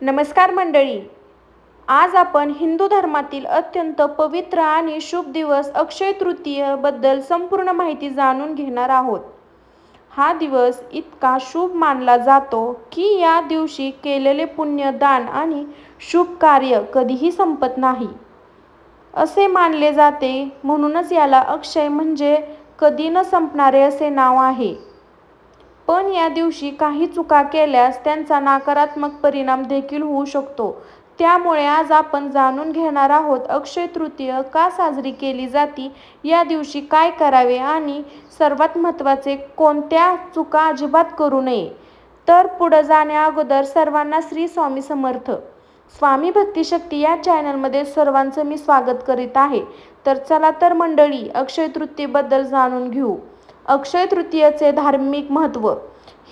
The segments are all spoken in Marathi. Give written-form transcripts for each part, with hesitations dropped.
नमस्कार मंडळी. आज आपण हिंदू धर्मातील अत्यंत पवित्र आणि शुभ दिवस अक्षय तृतीय बद्दल संपूर्ण माहिती जाणून घेणार आहोत. हा दिवस इतका शुभ मानला जातो की या दिवशी केलेले पुण्य, दान आणि शुभ कार्य कधीही संपत नाही असे मानले जाते. म्हणूनच याला अक्षय म्हणजे कधी न संपणारे असे नाव आहे. पण या दिवशी काही चुका केल्यास त्यांचा नकारात्मक परिणाम देखील होऊ शकतो. त्यामुळे आज आपण जाणून घेणार आहोत अक्षय तृतीय का साजरी केली जाते, या दिवशी काय करावे आणि सर्वात महत्त्वाचे कोणत्या चुका अजिबात करू नये. तर पुढे जाण्याअगोदर सर्वांना श्री स्वामी समर्थ. स्वामी भक्ती शक्ती या चॅनलमध्ये सर्वांचं मी स्वागत करीत आहे. तर चला तर मंडळी, अक्षय तृतीयेबद्दल जाणून घेऊ. अक्षय तृतीयेचे धार्मिक महत्त्व.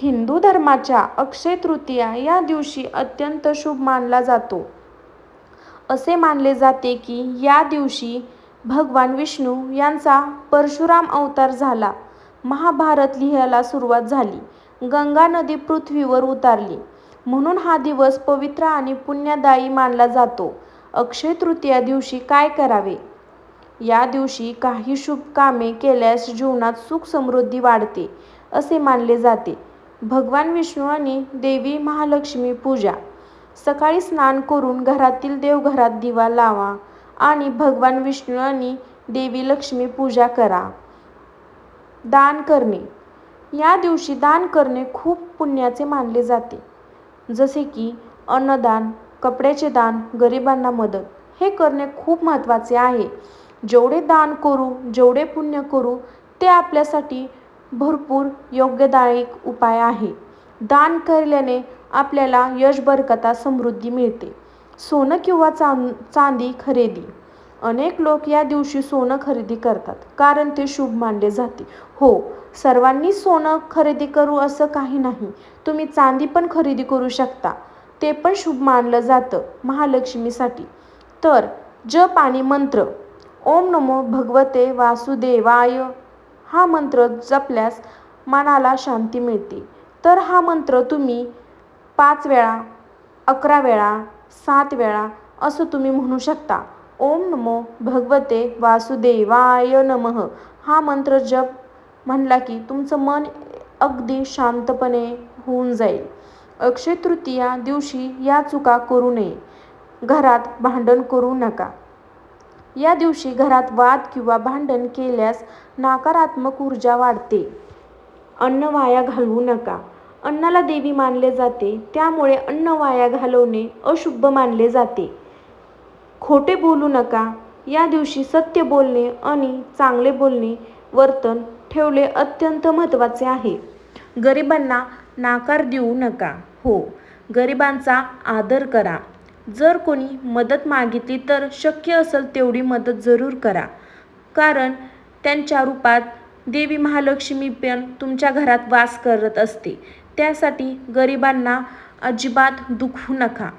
हिंदू धर्माच्या अक्षय तृतीया या दिवशी अत्यंत शुभ मानला जातो. असे मानले जाते की या दिवशी भगवान विष्णू यांचा परशुराम अवतार झाला, महाभारत लिहायला सुरुवात झाली, गंगा नदी पृथ्वीवर उतरली. म्हणून हा दिवस पवित्र आणि पुण्यदायी मानला जातो. अक्षय तृतीया दिवशी काय करावे? या दिवशी काही शुभ कामे केल्यास जीवनात सुख समृद्धी वाढते असे मानले जाते. भगवान विष्णू आणि देवी महालक्ष्मी पूजा. सकाळी स्नान करून घरातील देवघरात दिवा लावा आणि भगवान विष्णू आणि देवी लक्ष्मी पूजा करा. दान करणे. या दिवशी दान करणे खूप पुण्याचे मानले जाते, जसे की अन्नदान, कपड्याचे दान, गरिबांना मदत. हे करणे खूप महत्त्वाचे आहे. जेवढे दान करू, जेवढे पुण्य करू, ते आपल्यासाठी भरपूर योग्यदायक उपाय आहे. दान केल्याने आपल्याला यश, बरकता, समृद्धी मिळते. सोनं किंवा चांदी खरेदी. अनेक लोक या दिवशी सोनं खरेदी करतात कारण ते शुभ मानले जाते. हो, सर्वांनी सोनं खरेदी करू असं काही नाही. तुम्ही चांदी पण खरेदी करू शकता, ते पण शुभ मानलं जातं महालक्ष्मीसाठी. तर जप आणि मंत्र. ओम नमो भगवते वासुदेवाय हा मंत्र जपल्यास मनाला शांती मिळते. तर हा मंत्र तुम्ही 5 वेळा, 11 वेळा, 7 वेळा असं तुम्ही म्हणू शकता. ओम नमो भगवते वासुदेवाय नमः हा मंत्र जप म्हणला की तुमचं मन अगदी शांतपणे होऊन जाईल. अक्षय तृतीया दिवशी या चुका करू नये. घरात भांडण करू नका. या दिवशी घरात वाद किंवा भांडण केल्यास नकारात्मक ऊर्जा वाढते. अन्न वाया घालवू नका. अन्नाला देवी मानले जाते, त्यामुळे अन्न वाया घालवणे अशुभ मानले जाते. खोटे बोलू नका. या दिवशी सत्य बोलणे आणि चांगले बोलणे वर्तन ठेवले अत्यंत महत्त्वाचे आहे. गरिबांना नाकार देऊ नका. हो, गरिबांचा आदर करा. जर कोणी मदत मागितली तर शक्य असेल तेवढी मदत जरूर करा, कारण त्यांच्या रूपात देवी महालक्ष्मी पण तुमच्या घरात वास करत असते. त्यासाठी गरिबांना अजिबात दुखवू नका.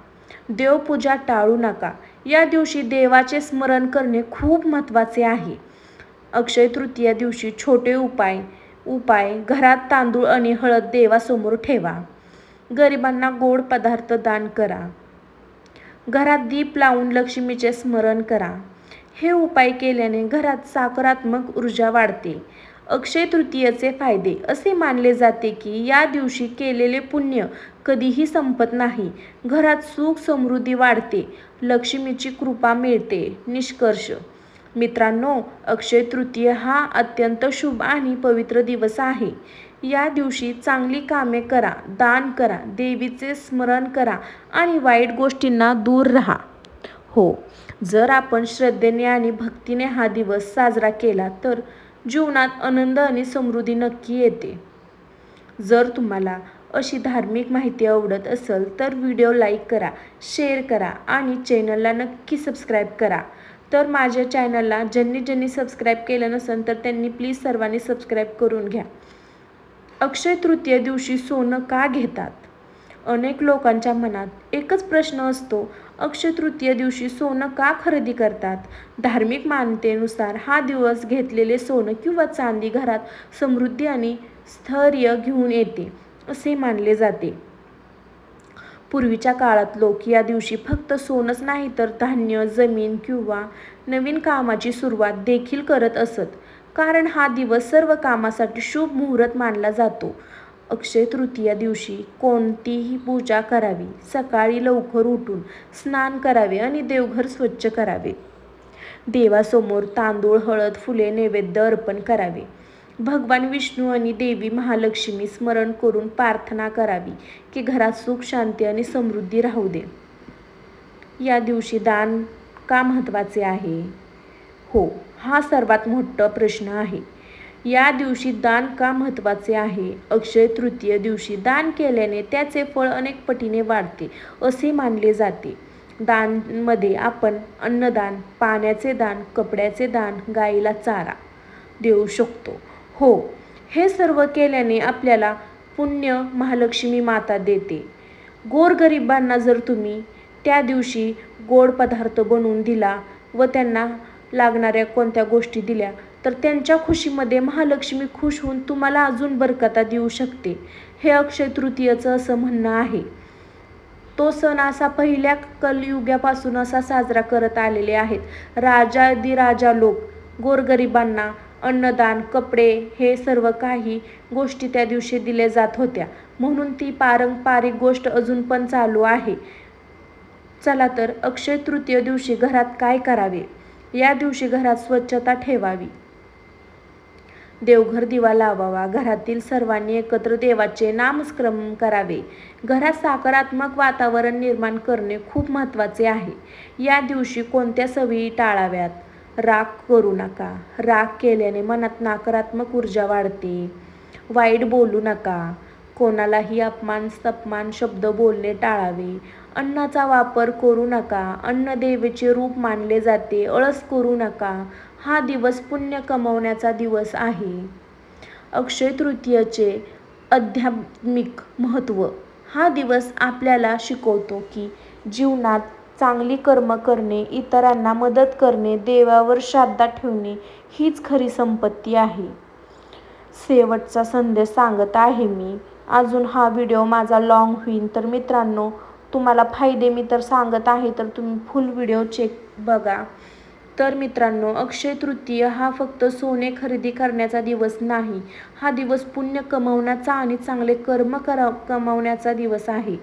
देवपूजा टाळू नका. या दिवशी देवाचे स्मरण करणे खूप महत्त्वाचे आहे. अक्षय तृतीया दिवशी छोटे उपाय घरात तांदूळ आणि हळद देवासमोर ठेवा. गरिबांना गोड पदार्थ दान करा. घरात दीप लावून लक्ष्मीचे स्मरण करा. हे उपाय केल्याने घरात सकारात्मक ऊर्जा वाढते. अक्षय तृतीयेचे फायदे. असे मानले जाते की या दिवशी केलेले पुण्य कधीही संपत नाही. घरात सुख समृद्धी वाढते. लक्ष्मीची कृपा मिळते. निष्कर्ष. मित्रांनो, अक्षय तृतीय हा अत्यंत शुभ आणि पवित्र दिवस आहे. या दिवशी चांगली कामे करा, दान करा, देवीचे स्मरण करा आणि वाईट गोष्टींना दूर राहा. हो, जर आपण श्रद्धेने आणि भक्तीने हा दिवस साजरा केला तर जीवनात आनंद आणि समृद्धी नक्की येते. जर तुम्हाला अशी धार्मिक माहिती आवडत असेल तर व्हिडिओ लाईक करा, शेअर करा आणि चॅनलला नक्की सबस्क्राईब करा. तर माझ्या चॅनलला ज्यांनी सबस्क्राईब केलं नसेल तर त्यांनी प्लीज सर्वांनी सबस्क्राईब करून घ्या. अक्षय तृतीय दिवशी सोनं का घेतात? अनेक लोकांच्या मनात एकच प्रश्न असतो, अक्षय तृतीय दिवशी सोनं का खरेदी करतात? धार्मिक मान्यतेनुसार हा दिवस घेतलेले सोनं किंवा चांदी घरात समृद्धी आणि स्थैर्य घेऊन येते असे मानले जाते. पूर्वीच्या काळात लोक या दिवशी फक्त सोनच नाही तर धान्य, जमीन किंवा नवीन कामाची सुरुवात देखील करत असत. कारण हा दिवस सर्व कामासाठी शुभ मुहूर्त मानला जातो. अक्षय तृतीया दिवशी कोणतीही पूजा करावी. सकाळी लवकर उठून स्नान करावे आणि देवघर स्वच्छ करावे. देवासमोर तांदूळ, हळद, फुले नैवेद्य अर्पण करावे. भगवान विष्णू आणि देवी महालक्ष्मी स्मरण करून प्रार्थना करावी की घरात सुख, शांती आणि समृद्धी राहू दे. या दिवशी दान का महत्त्वाचे आहे? हो, हा सर्वात मोठा प्रश्न आहे. या दिवशी दान का महत्त्वाचे आहे? अक्षय तृतीय दिवशी दान केल्याने त्याचे फळ अनेक पटीने वाढते असे मानले जाते. दानमध्ये आपण अन्नदान, पाण्याचे दान, कपड्याचे दान, गाईला चारा देऊ शकतो. हो, हे सर्व केल्याने आपल्याला पुण्य महालक्ष्मी माता देते. गोरगरिबांना जर तुम्ही त्या दिवशी गोड पदार्थ बनवून दिला व त्यांना लागणाऱ्या कोणत्या गोष्टी दिल्या तर त्यांच्या खुशीमध्ये महालक्ष्मी खुश होऊन तुम्हाला अजून बरकता देऊ शकते. हे अक्षय तृतीयेचं असं म्हणणं आहे. तो सण असा पहिल्या कलयुगापासून असा साजरा करत आलेले आहेत. राजाधिराजा लोक गोरगरिबांना अन्नदान, कपडे हे सर्व काही गोष्टी त्या दिवशी दिल्या जात होत्या. म्हणून ती पारंपरिक गोष्ट अजून पण चालू आहे. चला तर अक्षय तृतीय दिवशी घरात काय करावे? या दिवशी घरात स्वच्छता ठेवावी. देवघर दिवा लावावा. घरातील सर्वांनी एकत्र देवाचे नामस्मरण करावे. घरात सकारात्मक वातावरण निर्माण करणे खूप महत्त्वाचे आहे. या दिवशी कोणत्या सवयी टाळाव्यात? राग करू नका. राग केल्याने मनात नकारात्मक ऊर्जा वाढते. वाईट बोलू नका. कोणालाही अपमान शब्द बोलणे टाळावे. अन्नाचा वापर करू नका. अन्न देवाचे रूप मानले जाते. आळस करू नका. हा दिवस पुण्य कमवण्याचा दिवस आहे. अक्षय तृतीयेचे आध्यात्मिक महत्त्व. हा दिवस आपल्याला शिकवतो की जीवनात चांगली कर्म करणे, इतरांना मदत करणे, देवावर श्रद्धा ठेवणे हीच खरी संपत्ती आहे. शेवटचा संदेश सांगत आहे मी. अजून हा व्हिडिओ माझा लॉंग होईल तर मित्रांनो तुम्हाला फायदे मी तर सांगत आहे तर तुम्ही फुल व्हिडिओ बघा. तर मित्रांनो, अक्षय तृतीय हा फक्त सोने खरेदी करण्याचा दिवस नाही. हा दिवस पुण्य कमवण्याचा आणि चांगले कर्म कमवण्याचा दिवस आहे.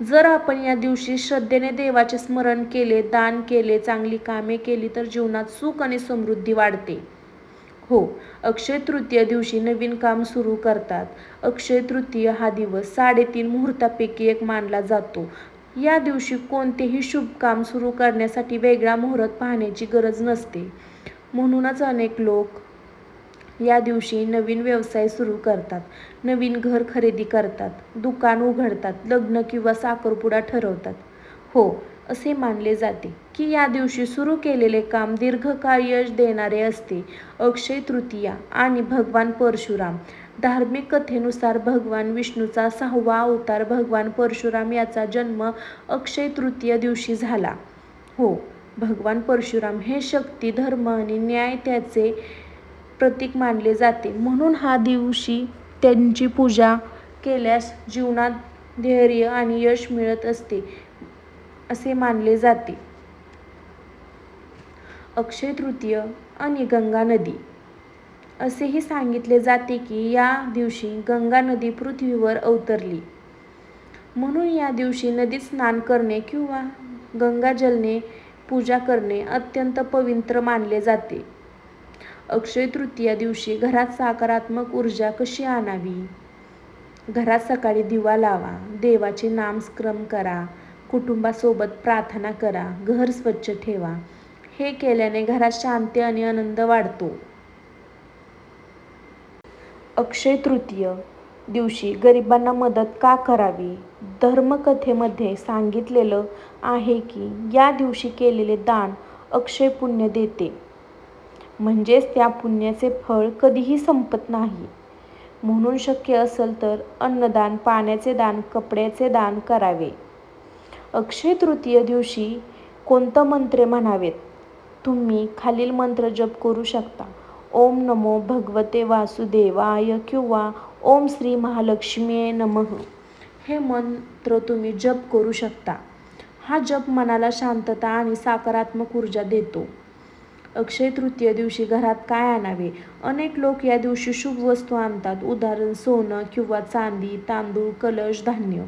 जर आपण या दिवशी श्रद्धेने देवाचे स्मरण केले, दान केले, चांगली कामे केली तर जीवनात सुख आणि समृद्धी वाढते. हो, अक्षय तृतीय दिवशी नवीन काम सुरू करतात. अक्षय तृतीय हा दिवस 3.5 मुहूर्तापैकी एक मानला जातो. या दिवशी कोणतेही शुभ काम सुरू करण्यासाठी वेगळा मुहूर्त पाहण्याची गरज नसते. म्हणूनच अनेक लोक या दिवशी नवीन व्यवसाय सुरू करतात, नवीन घर खरेदी करतात, दुकान उघडतात, लग्न किंवा साखरपुडा ठरवतात. हो, असे मानले जाते की या दिवशी सुरू केलेले काम दीर्घकाळ यश देणारे असते. अक्षय तृतीया आणि भगवान परशुराम. धार्मिक कथेनुसार भगवान विष्णूचा 6वा अवतार भगवान परशुराम याचा जन्म अक्षय तृतीय दिवशी झाला. हो, भगवान परशुराम हे शक्ती, धर्म आणि न्याय त्याचे प्रतीक मानले जाते. म्हणून हा दिवशी त्यांची पूजा केल्यास जीवनात धैर्य आणि यश मिळत असते असे मानले जाते. अक्षय तृतीय आणि गंगा नदी. असेही सांगितले जाते की या दिवशी गंगा नदी पृथ्वीवर अवतरली. म्हणून या दिवशी नदीत स्नान करणे किंवा गंगाजलने पूजा करणे अत्यंत पवित्र मानले जाते. अक्षय तृतीया दिवशी घरात सकारात्मक ऊर्जा कशी आणावी? घरात सकाळी दिवा लावा. देवाचे नामस्मरण करा. कुटुंबासोबत प्रार्थना करा. घर स्वच्छ ठेवा. हे केल्याने घरात शांती आणि आनंद वाढतो. अक्षय तृतीय दिवशी गरिबांना मदत का करावी? धर्मकथेमध्ये सांगितलेलं आहे की या दिवशी केलेले दान अक्षय पुण्य देते. म्हणजेच त्या पुण्याचे फळ कधीही संपत नाही. म्हणून शक्य असेल तर अन्नदान, पाण्याचे दान, कपड्याचे दान करावे. अक्षय तृतीय दिवशी कोणते मंत्र म्हणावेत? तुम्ही खालील मंत्र जप करू शकता. ओम नमो भगवते वासुदेवाय किंवा ओम श्री महालक्ष्मीये नमः. हे मंत्र तुम्ही जप करू शकता. हा जप मनाला शांतता आणि सकारात्मक ऊर्जा देतो. अक्षय तृतीय दिवशी घरात काय आणावे? अनेक लोक या दिवशी शुभ वस्तू आणतात. उदाहरण सोनं किंवा चांदी, तांदूळ, कलश, धान्य.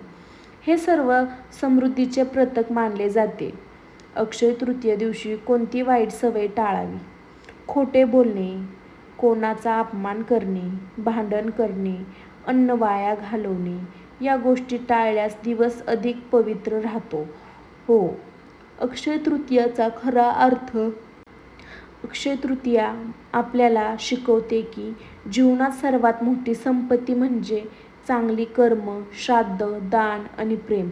हे सर्व समृद्धीचे प्रतीक मानले जाते. अक्षय तृतीय दिवशी कोणती वाईट सवय टाळावी? खोटे बोलणे, कोणाचा अपमान करणे, भांडण करणे, अन्न वाया घालवणे या गोष्टी टाळल्यास दिवस अधिक पवित्र राहतो. हो, अक्षय तृतीयाचा खरा अर्थ. अक्षय तृतीया आपल्याला शिकवते की जीवनात सर्वात मोठी संपत्ती म्हणजे चांगली कर्म, श्राद्ध, दान आणि प्रेम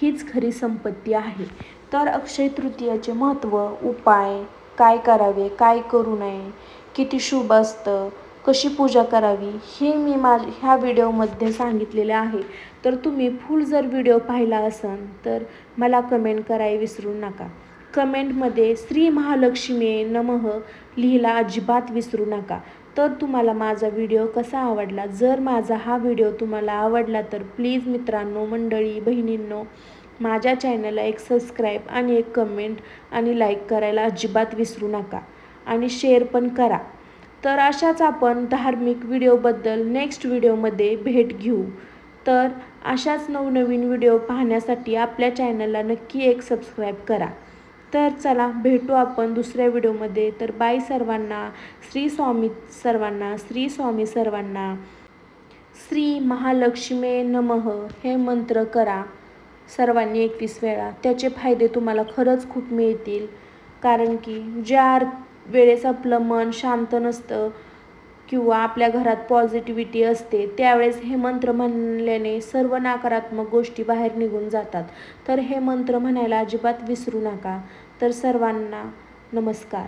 हीच खरी संपत्ती आहे. तर अक्षय तृतीयाचे महत्त्व, उपाय, काय करावे, काय करू नये, किती शुभ असतं, कशी पूजा करावी हे मी ह्या व्हिडिओमध्ये सांगितलेले आहे. तर तुम्ही फुल जर व्हिडिओ पाहिला असेल तर मला कमेंट करायला विसरू नका. कमेंटमध्ये श्री महालक्ष्मी नमः लिहायला अजिबात विसरू नका. तर तुम्हाला माझा व्हिडिओ कसा आवडला? जर माझा हा व्हिडिओ तुम्हाला आवडला तर प्लीज मित्रांनो, मंडळी, बहिणींनो, माझ्या चॅनलला एक सबस्क्राईब आणि एक कमेंट आणि लाईक करायला अजिबात विसरू नका आणि शेअर पण करा. तर अशाच आपण धार्मिक व्हिडिओबद्दल नेक्स्ट व्हिडिओमध्ये भेट घेऊ. तर अशाच नवनवीन व्हिडिओ पाहण्यासाठी आपल्या चॅनलला नक्की एक सबस्क्राईब करा. तर चला भेटू आपण दुसऱ्या व्हिडिओमध्ये. तर बाय सर्वांना. श्री स्वामी सर्वांना. श्री स्वामी सर्वांना. श्री महालक्ष्मी नमः हे मंत्र करा सर्वांनी 21 वेळा. त्याचे फायदे तुम्हाला खरंच खूप मिळतील. कारण की ज्या वेळेस आपलं मन शांत नसतं किंवा आपल्या घरात पॉझिटिव्हिटी असते त्यावेळेस हे मंत्र म्हणल्याने सर्व नकारात्मक गोष्टी बाहेर निघून जातात. तर हे मंत्र म्हणायला अजिबात विसरू नका. तर सर्वांना नमस्कार.